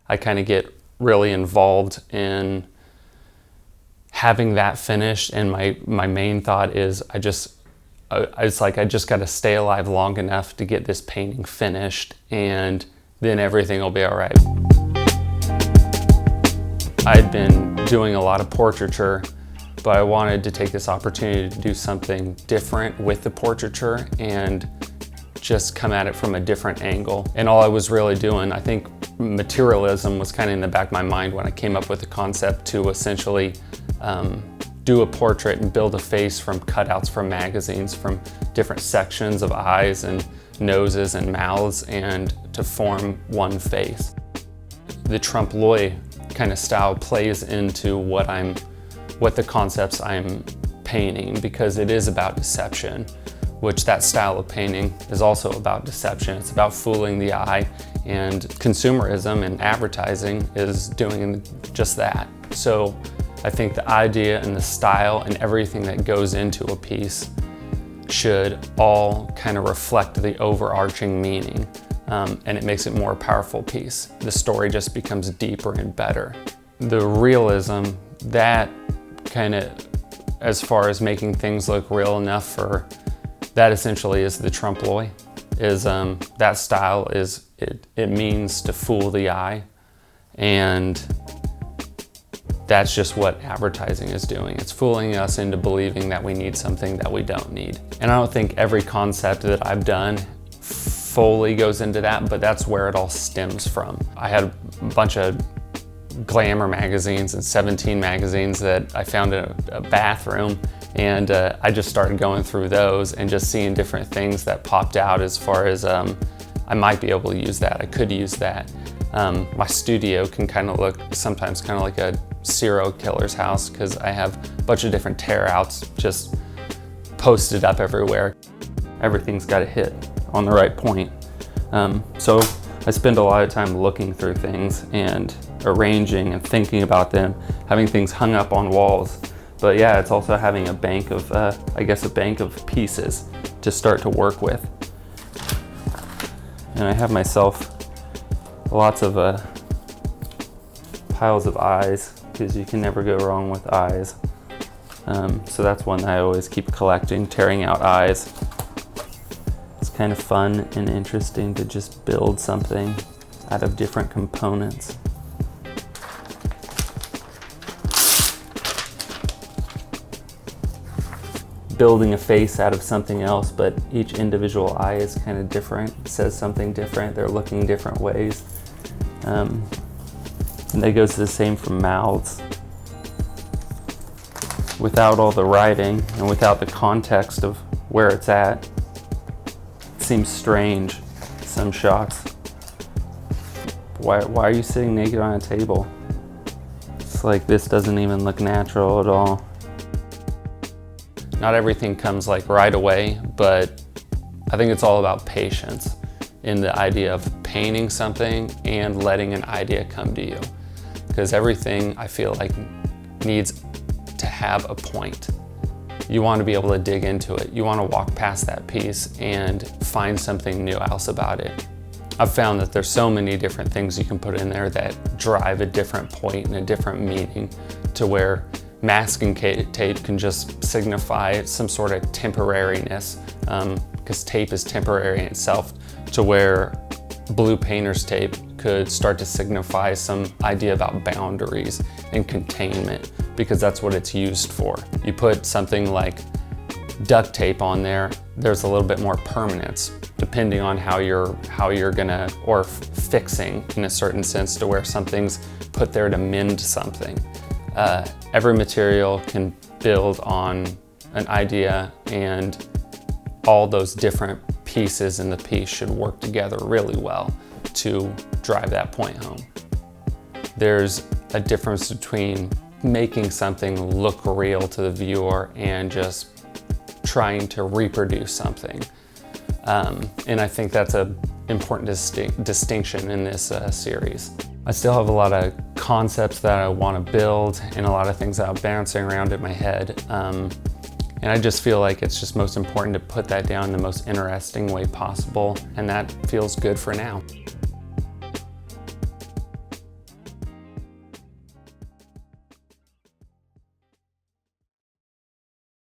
I kind of get really involved in having that finished, and my main thought is it's like I just got to stay alive long enough to get this painting finished, and then everything will be all right. I'd been doing a lot of portraiture, but I wanted to take this opportunity to do something different with the portraiture and just come at it from a different angle. And all I was really doing, I think materialism was kind of in the back of my mind when I came up with the concept to essentially do a portrait and build a face from cutouts from magazines, from different sections of eyes and noses and mouths, and to form one face. The trompe l'oeil kind of style plays into what the concepts I'm painting, because it is about deception, which that style of painting is also about deception. It's about fooling the eye, and consumerism and advertising is doing just that. So I think the idea and the style and everything that goes into a piece should all kind of reflect the overarching meaning, and it makes it more powerful piece. The story just becomes deeper and better. The realism, that kind of, as far as making things look real enough for, that essentially is the trompe l'oeil. That style is, it means to fool the eye, and that's just what advertising is doing. It's fooling us into believing that we need something that we don't need. And I don't think every concept that I've done fully goes into that, but that's where it all stems from. I had a bunch of glamour magazines and 17 magazines that I found in a bathroom, and I just started going through those and just seeing different things that popped out as far as I might be able to use that, I could use that. My studio can kind of look sometimes kind of like a serial killer's house, because I have a bunch of different tear outs just posted up everywhere. Everything's got to hit on the right point. So I spend a lot of time looking through things and arranging and thinking about them, having things hung up on walls. But yeah, it's also having a bank of, I guess, a bank of pieces to start to work with. And I have myself lots of piles of eyes, because you can never go wrong with eyes. So that's one that I always keep collecting, tearing out eyes. It's kind of fun and interesting to just build something out of different components. Building a face out of something else, but each individual eye is kind of different, says something different, they're looking different ways. And that goes to the same for mouths. Without all the writing and without the context of where it's at, it seems strange, some shots. Why are you sitting naked on a table? It's like, this doesn't even look natural at all. Not everything comes like right away, but I think it's all about patience in the idea of painting something and letting an idea come to you. Because everything, I feel like, needs to have a point. You want to be able to dig into it. You want to walk past that piece and find something new else about it. I've found that there's so many different things you can put in there that drive a different point and a different meaning, to where masking tape can just signify some sort of temporariness, because tape is temporary in itself, to where blue painter's tape could start to signify some idea about boundaries and containment, because that's what it's used for. You put something like duct tape on there, there's a little bit more permanence, depending on how you're gonna, or fixing in a certain sense, to where something's put there to mend something. Every material can build on an idea, and all those different pieces in the piece should work together really well to drive that point home. There's a difference between making something look real to the viewer and just trying to reproduce something. And I think that's an important distinction in this series. I still have a lot of concepts that I want to build and a lot of things that I'm bouncing around in my head. And I just feel like it's just most important to put that down in the most interesting way possible, and that feels good for now.